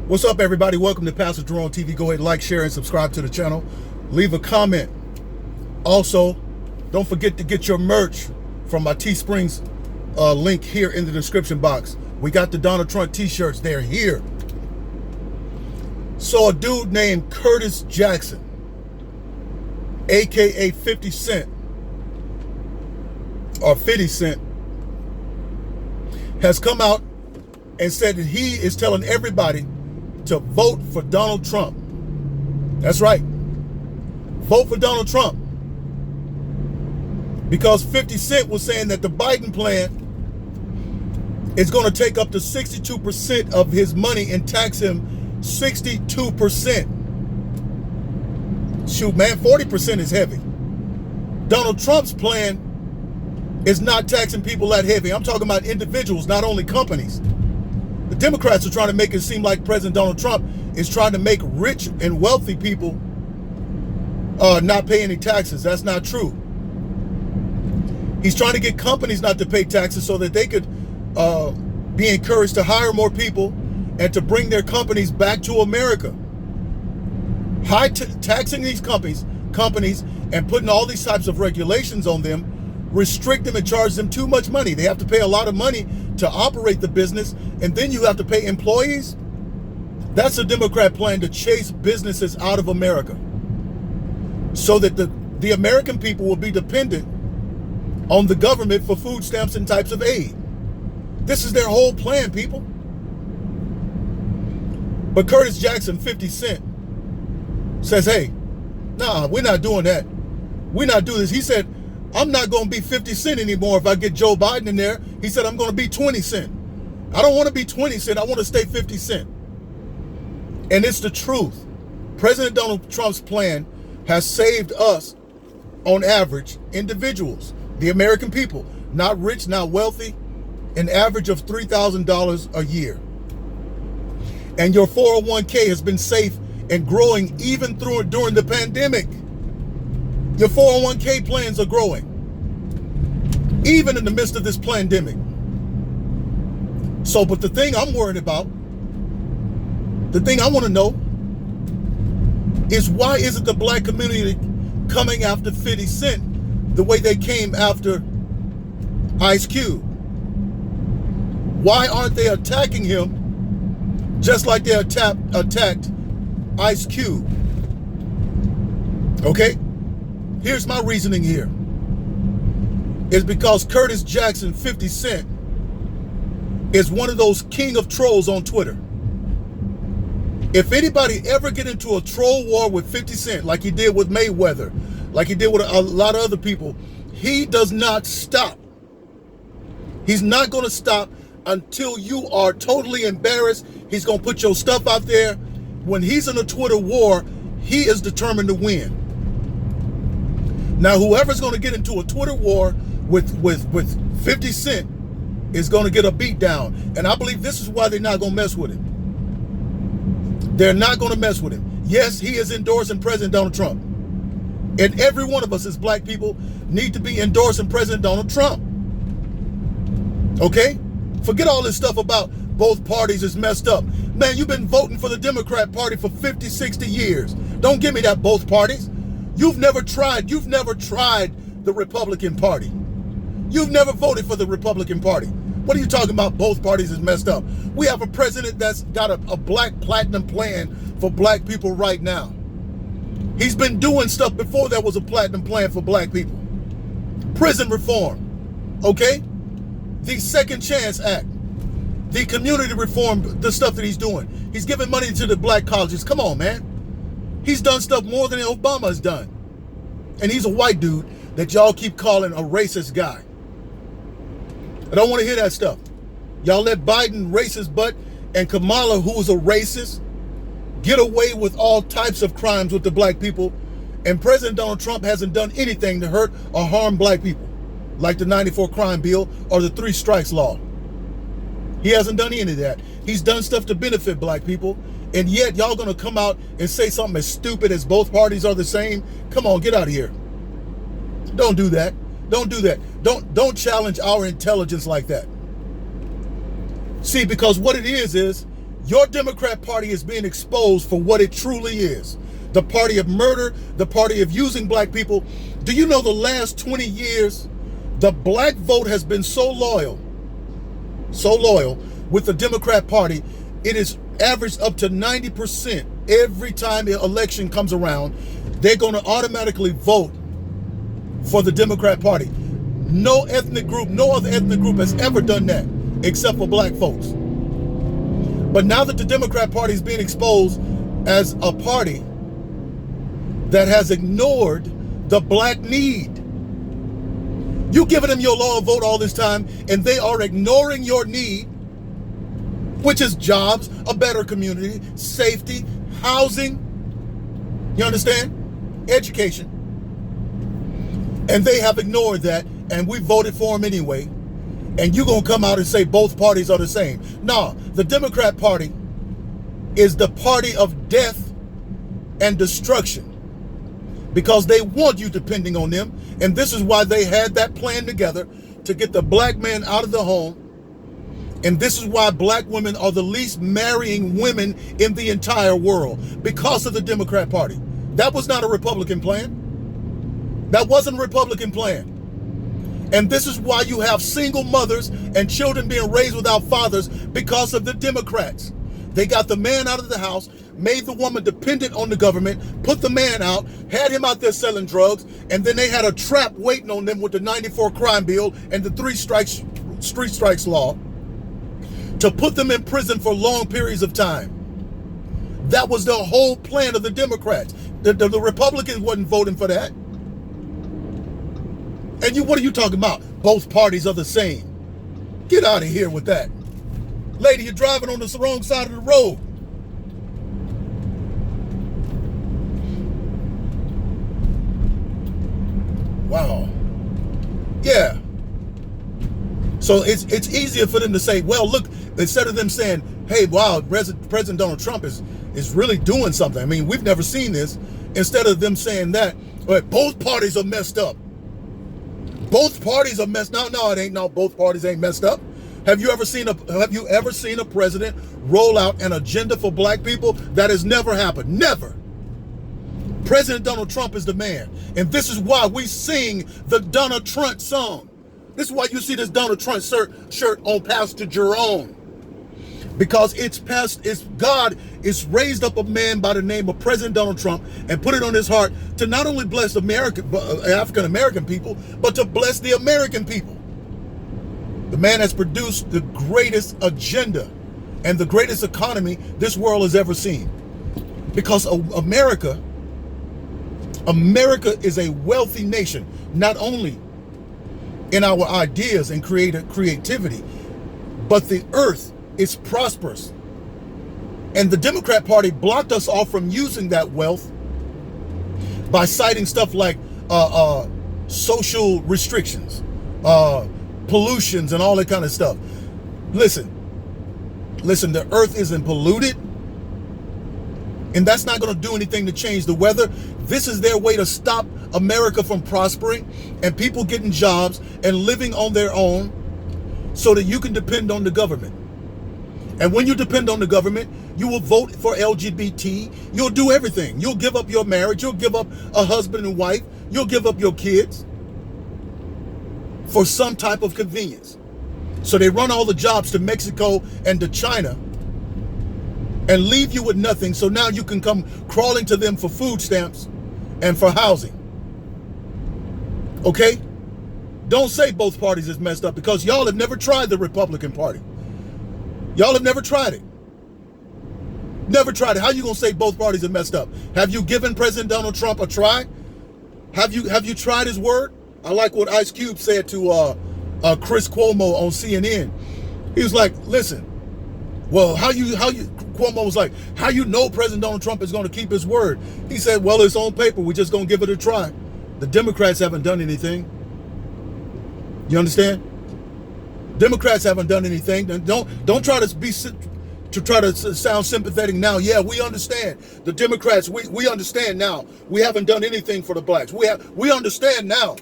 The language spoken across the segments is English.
What's up, everybody? Welcome to Pastor Jerone TV. Go ahead, like, share, and subscribe to the channel. Leave a comment. Also, don't forget to get your merch from my Teesprings link here in the description box. We got the Donald Trump t-shirts. They're here. So a dude named Curtis Jackson, aka 50 Cent, or 50 Cent, has come out and said that he is telling everybody to vote for Donald Trump. That's right. Vote for Donald Trump. Because 50 Cent was saying that the Biden plan is going to take up to 62% of his money and tax him 62%. Shoot, man, 40% is heavy. Donald Trump's plan is not taxing people that heavy. I'm talking about individuals, not only companies. The Democrats are trying to make it seem like President Donald Trump is trying to make rich and wealthy people not pay any taxes. That's not true. He's trying to get companies not to pay taxes so that they could be encouraged to hire more people and to bring their companies back to America. Taxing these companies and putting all these types of regulations on them restrict them and charge them too much money. They have to pay a lot of money to operate the business, and then you have to pay employees. That's a Democrat plan to chase businesses out of America so that the American people will be dependent on the government for food stamps and types of aid. This is their whole plan, people. But Curtis Jackson, 50 Cent, says, hey, nah, we're not doing that. We're not doing this. He said, I'm not going to be 50 Cent anymore if I get Joe Biden in there. He said, I'm going to be 20 Cent. I don't want to be 20 Cent. I want to stay 50 Cent. And it's the truth. President Donald Trump's plan has saved us, on average, individuals, the American people, not rich, not wealthy, an average of $3,000 a year. And your 401k has been safe and growing even during the pandemic. Your 401k plans are growing, even in the midst of this pandemic. So, but the thing I'm worried about, the thing I want to know is, why isn't the black community coming after 50 Cent the way they came after Ice Cube? Why aren't they attacking him just like they attacked Ice Cube? Okay? Here's my reasoning here. It's because Curtis Jackson, 50 Cent, is one of those king of trolls on Twitter. If anybody ever get into a troll war with 50 Cent, like he did with Mayweather, like he did with a lot of other people, he does not stop. He's not going to stop until you are totally embarrassed. He's going to put your stuff out there. When he's in a Twitter war, he is determined to win. Now, whoever's going to get into a Twitter war with 50 Cent is going to get a beat down. And I believe this is why they're not going to mess with him. They're not going to mess with him. Yes, he is endorsing President Donald Trump. And every one of us as black people need to be endorsing President Donald Trump. Okay? Forget all this stuff about both parties is messed up. Man, you've been voting for the Democrat Party for 50, 60 years. Don't give me that both parties. You've never tried the Republican Party. You've never voted for the Republican Party. What are you talking about? Both parties is messed up. We have a president that's got a black platinum plan for black people right now. He's been doing stuff before there was a platinum plan for black people. Prison reform, okay? The Second Chance Act, the community reform, the stuff that he's doing. He's giving money to the black colleges. Come on, man. He's done stuff more than Obama's done. And he's a white dude that y'all keep calling a racist guy. I don't want to hear that stuff. Y'all let Biden, racist butt, and Kamala, who is a racist, get away with all types of crimes with the black people. And President Donald Trump hasn't done anything to hurt or harm black people, like the 94 crime bill or the 3 strikes law. He hasn't done any of that. He's done stuff to benefit black people. And yet y'all gonna come out and say something as stupid as both parties are the same? Come on, get out of here. Don't do that. Don't do that. Don't challenge our intelligence like that. See, because what it is Your Democrat Party is being exposed for what it truly is. The party of murder, the party of using black people. Do you know the last 20 years, the black vote has been so loyal with the Democrat Party, it is averaged up to 90% every time the election comes around. They're going to automatically vote for the Democrat Party. No other ethnic group has ever done that except for black folks. But now that the Democrat Party is being exposed as a party that has ignored the black need, you giving them your loyal vote all this time, and they are ignoring your need, which is jobs, a better community, safety, housing, you understand? Education. And they have ignored that, and we voted for them anyway. And you're going to come out and say both parties are the same. No, the Democrat Party is the party of death and destruction, because they want you depending on them. And this is why they had that plan together to get the black man out of the home. And this is why black women are the least marrying women in the entire world, because of the Democrat Party. That was not a Republican plan. That wasn't a Republican plan. And this is why you have single mothers and children being raised without fathers, because of the Democrats. They got the man out of the house, made the woman dependent on the government, put the man out, had him out there selling drugs, and then they had a trap waiting on them with the 94 crime bill and the street strikes law to put them in prison for long periods of time. That was the whole plan of the Democrats. The Republicans wasn't voting for that. And what are you talking about? Both parties are the same. Get out of here with that. Lady, you're driving on the wrong side of the road. Wow. Yeah. So it's easier for them to say, well, look, instead of them saying, hey, wow, President Donald Trump is really doing something. I mean, we've never seen this. Instead of them saying that, both parties are messed up. Both parties are messed up. No, it ain't. No, both parties ain't messed up. Have you ever seen a president roll out an agenda for black people? That has never happened. Never. President Donald Trump is the man. And this is why we sing the Donald Trump song. This is why you see this Donald Trump shirt on Pastor Jerone. Because God is raised up a man by the name of President Donald Trump and put it on his heart to not only bless African-American people, but to bless the American people. The man has produced the greatest agenda and the greatest economy this world has ever seen. Because America is a wealthy nation, not only in our ideas and creativity, but the earth is prosperous. And the Democrat Party blocked us off from using that wealth by citing stuff like social restrictions, pollutions, and all that kind of stuff. Listen, the earth isn't polluted, and that's not going to do anything to change the weather. This is their way to stop America from prospering and people getting jobs and living on their own so that you can depend on the government. And when you depend on the government, you will vote for LGBT. You'll do everything. You'll give up your marriage. You'll give up a husband and wife. You'll give up your kids for some type of convenience. So they run all the jobs to Mexico and to China and leave you with nothing. So now you can come crawling to them for food stamps and for housing. Okay? Don't say both parties is messed up, because y'all have never tried the Republican Party. Y'all have never tried it. Never tried it. How you gonna say both parties are messed up? Have you given President Donald Trump a try? Have you tried his word? I like what Ice Cube said to Chris Cuomo on CNN. He was like, listen, well, Cuomo was like, how you know President Donald Trump is gonna keep his word? He said, well, it's on paper. We're just gonna give it a try. The Democrats haven't done anything. You understand? Democrats haven't done anything. Don't try to sound sympathetic now. Yeah, we understand. The Democrats, we understand now. We haven't done anything for the blacks. We understand now.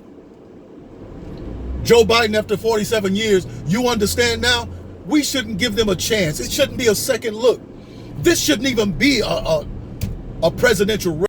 Joe Biden, after 47 years, you understand now? We shouldn't give them a chance. It shouldn't be a second look. This shouldn't even be a presidential race.